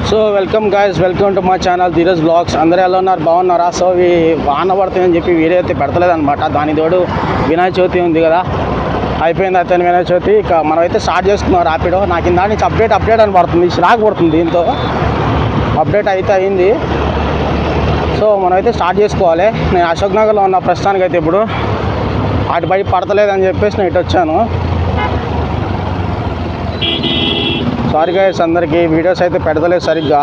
So welcome guys, welcome to మా channel Dheeraj blogs. అందరూ ఎలా ఉన్నారు? బాగున్నారా? సో వాన పడుతుందని చెప్పి వీడియో అయితే పెడతలేదు అనమాట. దాని తోడు వినాయక చవితి ఉంది కదా, అయిపోయింది అయితే వినాయక చవితి. ఇక మనం అయితే స్టార్ట్ చేసుకున్నాం ర్యాపిడో. నాకు ఇందా నుంచి అప్డేట్ అని పడుతుంది, చిరాకు పడుతుంది. దీంతో అప్డేట్ అయితే అయింది. సో మనం అయితే స్టార్ట్ చేసుకోవాలి. నేను అశోక్ నగర్లో ఉన్న ప్రస్తుతానికి అయితే ఇప్పుడు అటు బయట పడతలేదని చెప్పేసి నేను ఇటు వచ్చాను. సారీ గైస్, అందరికీ వీడియోస్ అయితే పెడతలేదు సరిగ్గా.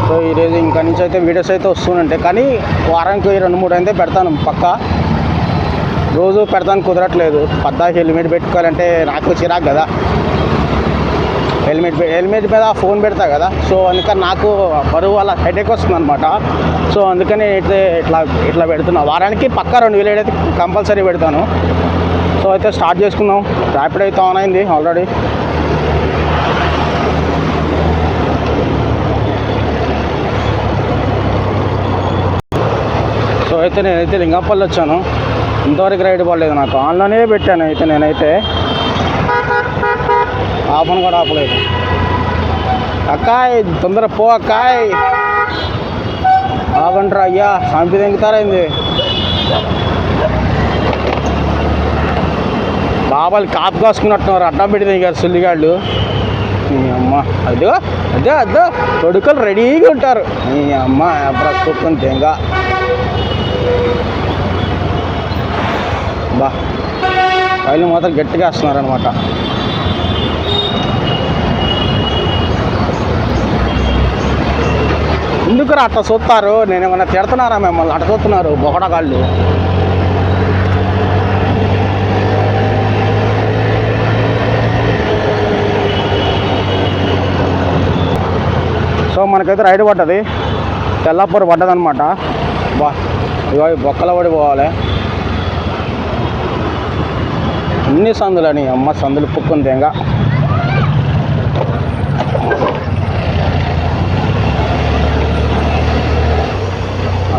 సో ఈరోజు ఇంకా నుంచి అయితే వీడియోస్ అయితే వస్తుంటాయి, కానీ వారానికి 2-3 అయితే పెడతాను పక్కా. రోజు పెడతాను కుదరట్లేదు. పద్దాకి హెల్మెట్ పెట్టుకోవాలంటే నాకు చిరాకు కదా. హెల్మెట్ మీద ఫోన్ పెడతా కదా, సో అందుకని నాకు బరువు అలా హెడేక్ వస్తుంది అనమాట. సో అందుకని అయితే ఇట్లా పెడుతున్నా. వారానికి పక్కా 2000 అయితే కంపల్సరీ పెడతాను. సో అయితే స్టార్ట్ చేసుకుందాం. ర్యాపిడ్ అయితే ఆన్ అయింది ఆల్రెడీ. సో అయితే నేనైతే లింగంపల్లి వచ్చాను. ఇంతవరకు రైడ్ పడలేదు నాకు. ఆన్లోనే పెట్టాను అయితే నేనైతే. ఆపను కూడా ఆపలేదు. అక్కాయ్ తొందర పో అక్కాయ్. ఆగంటారా అయ్యా, సంపి తెంగుతారైంది. బాబాలు కాపు కాసుకున్నట్టున్నారు, అడ్డం పెట్టి దిగారు సుల్లిగాళ్ళు. నీ అమ్మ అదో అదో అదో కొడుకులు రెడీగా ఉంటారు. నీ అమ్మ అబ్బరా కుక్కని తెంగ. బా కళ్ళు మాత్రం గట్టిగా వేస్తున్నారు అనమాట. ఎందుకురా అట్లా చూస్తారు? నేను ఏమన్నా తిడుతున్నారా మిమ్మల్ని? అట్లా చూస్తున్నారు బొకడగాళ్ళు. సో మనకైతే రైడ్ పడ్డది, తెల్లాపూర్ పడ్డది అనమాట. బా ఇగో బొక్కల పడి పోవాలి. అన్ని సందులని అమ్మ సందులు పుక్కుని తేంగ.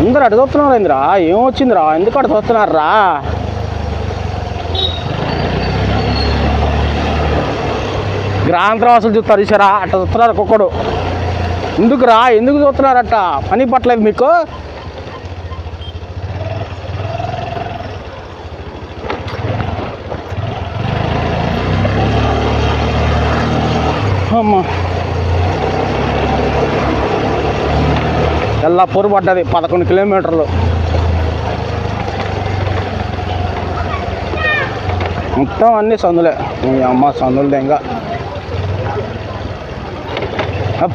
అందరు అటు చూస్తున్నారు ఏందిరా? ఏమొచ్చిందిరా? ఎందుకు అటు చూస్తున్నారా? గ్రాంతరాసులు చూస్తారు చూసారా? అట్లా చూస్తున్నారు ఒక్కొక్కడు. ఎందుకురా? ఎందుకు చూస్తున్నారట? పని పట్టలేదు మీకు? అమ్మ ఎల్లాపూర్ పడ్డది 11 కిలోమీటర్లు. మొత్తం అన్ని సందులే. ఈ అమ్మ సందులు దెంగ.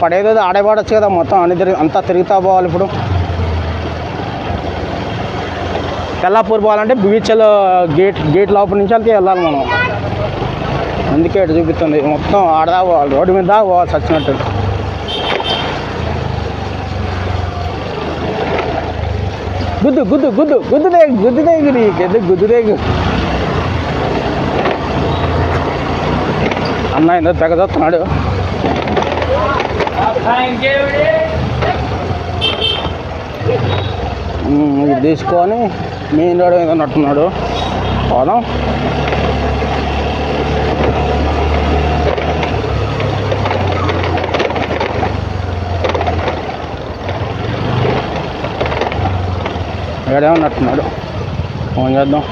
పడేదో ఆడేవాడచ్చు కదా, మొత్తం అన్ని అంతా తిరుగుతా పోవాలి. ఇప్పుడు తెల్లాపూర్ పోవాలంటే బీచ్లో గేట్ లోపల నుంచి వెళ్తే వెళ్ళాలి మనం. అందుకే ఇటు చూపిస్తుంది. మొత్తం ఆడదా పోవాలి, రోడ్డు మీద దాకా పోవాలి చచ్చినట్టు. గుద్దు గుద్దు గుద్దు గుద్దుదేగు గుద్దుదేగు నీకెందు గుద్దుదేగు. అన్న ఎందుకు తెగదొస్తున్నాడు? ఇది తీసుకొని మెయిన్ రోడ్ మీద ఉన్నట్టున్నాడు. పోదాం. ఏడే ఉన్నట్టున్నాడు. ఫోన్ చేద్దాం.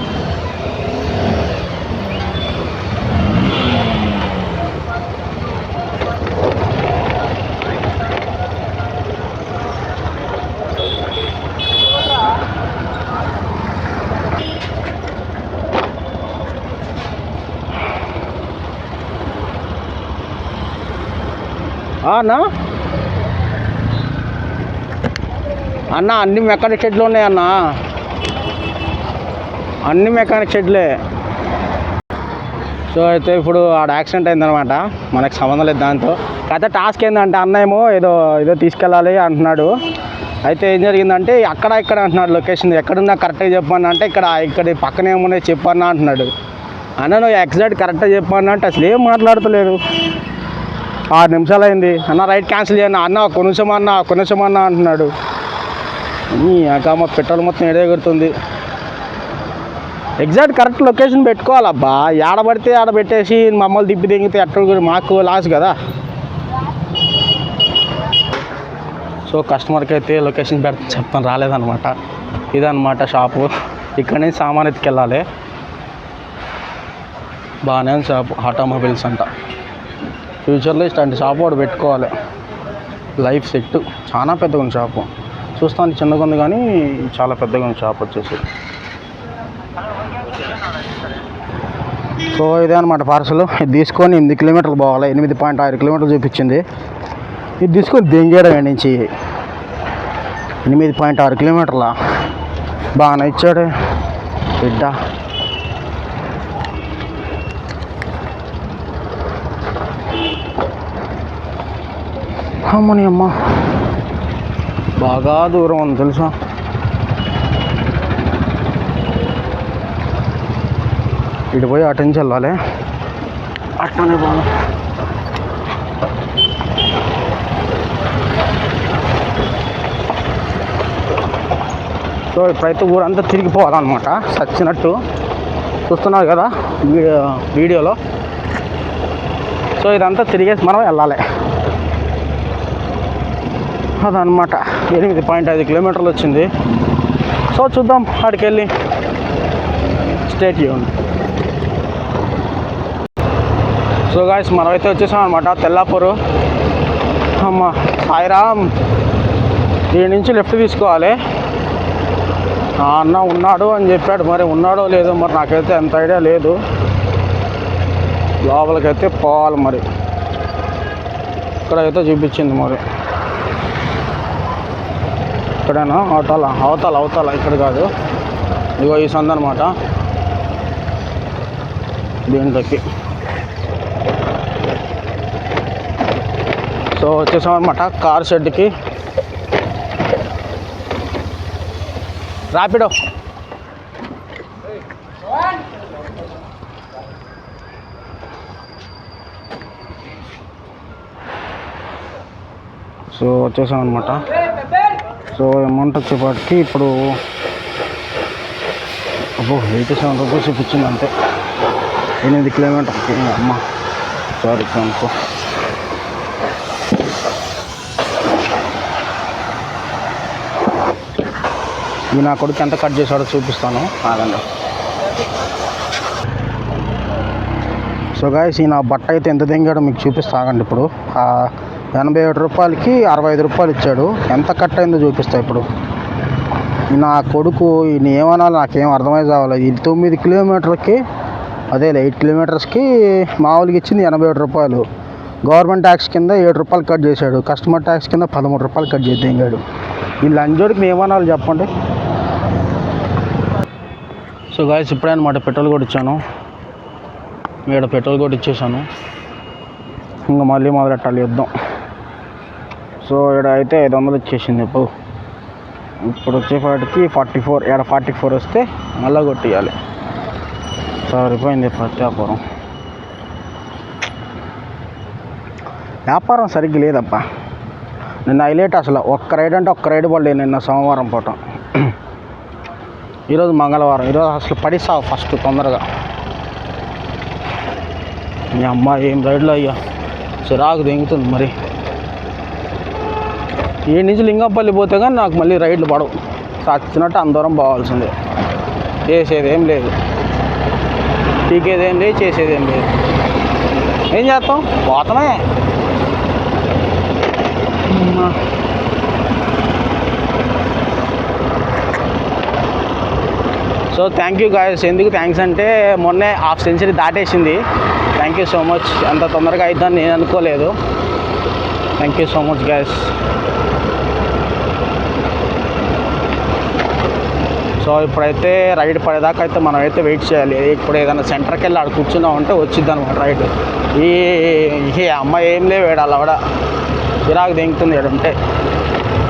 అన్నా అన్న అన్ని మెకానిక్ షెడ్లు ఉన్నాయి అన్న, అన్ని మెకానిక్ షెడ్లే. సో అయితే ఇప్పుడు ఆడ యాక్సిడెంట్ అయిందనమాట. మనకు సంబంధం లేదు దాంతో. అయితే టాస్క్ ఏంటంటే అన్న ఏదో తీసుకెళ్ళాలి అంటున్నాడు. అయితే ఏం జరిగిందంటే ఇక్కడ అంటున్నాడు లొకేషన్. ఎక్కడున్నా కరెక్ట్గా చెప్పన్నా అంటే ఇక్కడ పక్కనే ఏమున్నాయి చెప్పన్నా అంటున్నాడు. అన్న నువ్వు ఎగ్జాక్ట్ కరెక్ట్గా చెప్పన్నా అంటే అసలు ఏం మాట్లాడతలేదు. 6 నిమిషాలు అయింది. అన్న రైట్ క్యాన్సిల్ చేయన్న. అన్న ఒక్క నిమిషం అన్న అంటున్నాడు. అమ్మ పెట్రోల్ మొత్తం ఎడగొడుతుంది. ఎగ్జాక్ట్ కరెక్ట్ లొకేషన్ పెట్టుకోవాలబ్బా. ఆడబడితే ఆడ పెట్టేసి మమ్మల్ని దిప్పి దింగితే ఎట్లా మాకు లాస్ కదా. సో కస్టమర్కి అయితే లొకేషన్ చెప్తాను రాలేదనమాట. ఇదనమాట షాపు. ఇక్కడ నుంచి సామాన్ ఎత్తుకెళ్ళాలి. బాగానే ఉంది షాపు, ఆటోమొబైల్స్ అంట. ఫ్యూచర్లో ఇట్లాంటి షాపు వాడు పెట్టుకోవాలి. Life set. చాలా పెద్దగా ఉంది షాపు. చూస్తాను చిన్నగా ఉంది కానీ చాలా పెద్దగా ఉంది షాప్ వచ్చేసి. సో ఇదే అనమాట పార్సల్. ఇది తీసుకొని 8 కిలోమీటర్లు పోవాలి. 8.6 కిలోమీటర్లు చూపించింది. ఇది తీసుకొని దెంగేయడం నుంచి 8.6 కిలోమీటర్ల బాగానే ఇచ్చాడు బిడ్డ. అమ్మని అమ్మ బాగా దూరం ఉంది తెలుసా. ఇటు పోయి అటు నుంచి వెళ్ళాలి. అట్లనే బాగా సో ఇప్పుడైతే ఊరంతా తిరిగిపోవాలన్నమాట చచ్చినట్టు. చూస్తున్నారు కదా వీడియోలో. సో ఇదంతా తిరిగేసి మనం వెళ్ళాలి అదనమాట. 8.5 కిలోమీటర్లు వచ్చింది. సో చూద్దాం అక్కడికి వెళ్ళి. Stay tuned. సో గాయ్స్ మనమైతే వచ్చేసాం అనమాట తెల్లాపూరు. అమ్మ సాయిరామ్. దీని నుంచి లెఫ్ట్ తీసుకోవాలి. అన్న ఉన్నాడు అని చెప్పాడు, మరి ఉన్నాడో లేదో మరి నాకైతే అంత ఐడియా లేదు. లోపలికైతే పోవాలి మరి. ఇక్కడైతే చూపించింది మరి. ఇక్కడేనా అవతల ఇక్కడ కాదు. ఇదిగో ఈ సంద అనమాట. దీంట్లోకి సో వచ్చేసాం అనమాట కార్ షెడ్కి. ర్యాపిడో. సో వచ్చేసాం అనమాట. సో అమౌంట్ వచ్చేపాటికి ఇప్పుడు 87 రూపీస్ చూపించింది అంతే. 8 కిలోమీటర్కి. అమ్మ సారీ అనుకో. ఈ నా కొడుకు ఎంత కట్ చేశాడో చూపిస్తాను ఆగండి. సో గాయ్స్ ఈ నా బట్ట అయితే ఎంత తెంగాడో మీకు చూపిస్తా ఆగండి. ఇప్పుడు 87 రూపాయలకి 65 రూపాయలు ఇచ్చాడు. ఎంత కట్ అయిందో చూపిస్తా ఇప్పుడు. నా కొడుకు ఈయన ఏమనాలో నాకేం అర్థమై కావాలి. ఇది 9 కిలోమీటర్కి అదే 8 కిలోమీటర్స్కి మామూలుగా ఇచ్చింది 87 రూపాయలు. గవర్నమెంట్ ట్యాక్స్ కింద 7 రూపాయలు కట్ చేశాడు. కస్టమర్ ట్యాక్స్ కింద 13 రూపాయలు కట్ చేసి తెంగాడు. ఈ లంజోడికి ఏమనాలి చెప్పండి. సో గాయ్స్ ఇప్పుడే అనమాట పెట్రోల్ కూడా ఇచ్చాను. ఇక్కడ పెట్రోల్ కూడా ఇచ్చేసాను. ఇంకా మళ్ళీ మొదలెట్టాలి యుద్ధం. సో ఇక్కడ అయితే 500 ఇచ్చేసింది. ఇప్పుడు వచ్చేపాటికి 44. ఇక్కడ 44 వస్తే మళ్ళీ కొట్టియాలి. సరిపోయింది ప్రత్యాపురం. వ్యాపారం సరిగ్గా లేదబ్బా. నిన్న హైలైట్ అసలు ఒక్క రైడ్ అంటే ఒక్క రైడ్ పడలేదు నిన్న సోమవారం పూట. ఈరోజు మంగళవారం. ఈరోజు అసలు పడిస్తావు ఫస్ట్ తొందరగా. మీ అమ్మ ఏం రైడ్లో అయ్యా చిరాకు దింగుతుంది మరి. ఈ నుంచి లింగంపల్లి పోతే కానీ నాకు మళ్ళీ రైడ్లు పడవు. చచ్చినట్టు అందరం పోవాల్సిందే. చేసేదేం లేదు, పీకేదేం లేదు, చేసేదేం లేదు. ఏం చేస్తాం, పోతామే. So thank you guys. ఎందుకు థ్యాంక్స్ అంటే మొన్నే హాఫ్ సెంచరీ దాటేసింది. Thank you so much. అంత తొందరగా అవుతుందని నేను అనుకోలేదు. Thank you so much guys. So ఇప్పుడైతే రైడ్ పడేదాకా అయితే మనం అయితే వెయిట్ చేయాలి. ఇప్పుడు ఏదైనా సెంటర్కి వెళ్ళి ఆడ కూర్చున్నాం అంటే వచ్చిద్ది అనమాట రైడ్. ఈ అమ్మాయి ఏం లేవు వేడాలి ఆవిడ చిరాకు దింగుతుంది. ఏడుంటే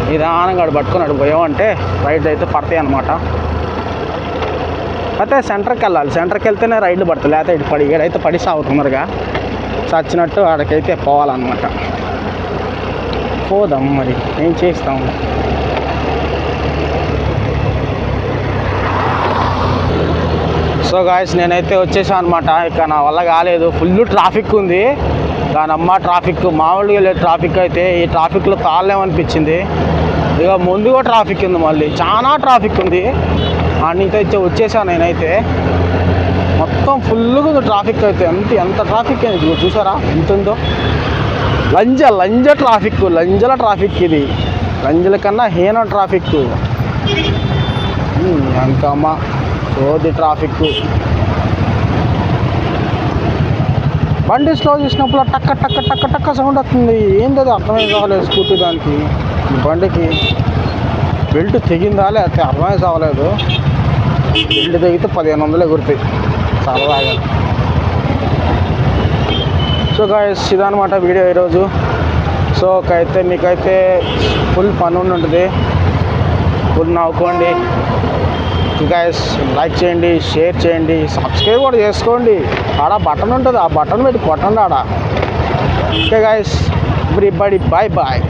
నిదానంగా ఆడు పట్టుకొని అడు పోయామంటే రైడ్ అయితే పడతాయి అనమాట. అయితే సెంటర్కి వెళ్ళాలి. సెంటర్కి వెళ్తేనే రైడ్లు పడతాయి, లేకపోతే ఇటు పడి ఏడైతే పడి సాగు తొందరగా చచ్చినట్టు ఆడకైతే పోవాలన్నమాట. పోదాం మరి ఏం చేస్తాము. సో గాయస్ నేనైతే వచ్చేసాను అనమాట. ఇక నా వల్ల కాలేదు, ఫుల్ ట్రాఫిక్ ఉంది. దానమ్మ ట్రాఫిక్ మామూలుగా లేదు ట్రాఫిక్. అయితే ఈ ట్రాఫిక్లో తాళలేమనిపించింది. ఇక ముందు కూడా ట్రాఫిక్ ఉంది, మళ్ళీ చాలా ట్రాఫిక్ ఉంది. నీతో వచ్చేసాను నేనైతే. మొత్తం ఫుల్గా ఉంది ట్రాఫిక్ అయితే. ఎంత ట్రాఫిక్ అయింది చూసారా ఎంత ఉందో. లంజ ట్రాఫిక్, లంజల ట్రాఫిక్ ఇది. లంజల కన్నా హీనం ట్రాఫిక్. అంకమ్మ సోది ట్రాఫిక్. బండి స్లో చేసినప్పుడు టక్క టక్క టక్క టక్క సౌండ్ వస్తుంది. ఏంది అది అర్థమై కావలేదు. స్కూటీ దానికి బండికి బెల్ట్ తెగిందా లేకపోతే అర్థమై కావలేదు. బెల్ట్ తెగితే 1500 ఎగురుతాయి సరదాగా. సో గాయస్ ఇదన్నమాట వీడియో ఈరోజు. సో అయితే మీకైతే ఫుల్ పని ఉంటుంది, ఫుల్ నవ్వుకోండి. గాయస్ లైక్ చేయండి, షేర్ చేయండి, సబ్స్క్రైబ్ కూడా చేసుకోండి. ఆడ బటన్ ఉంటుంది, ఆ బటన్ పెట్టి కొట్టండి ఆడ. Okay guys, everybody bye bye.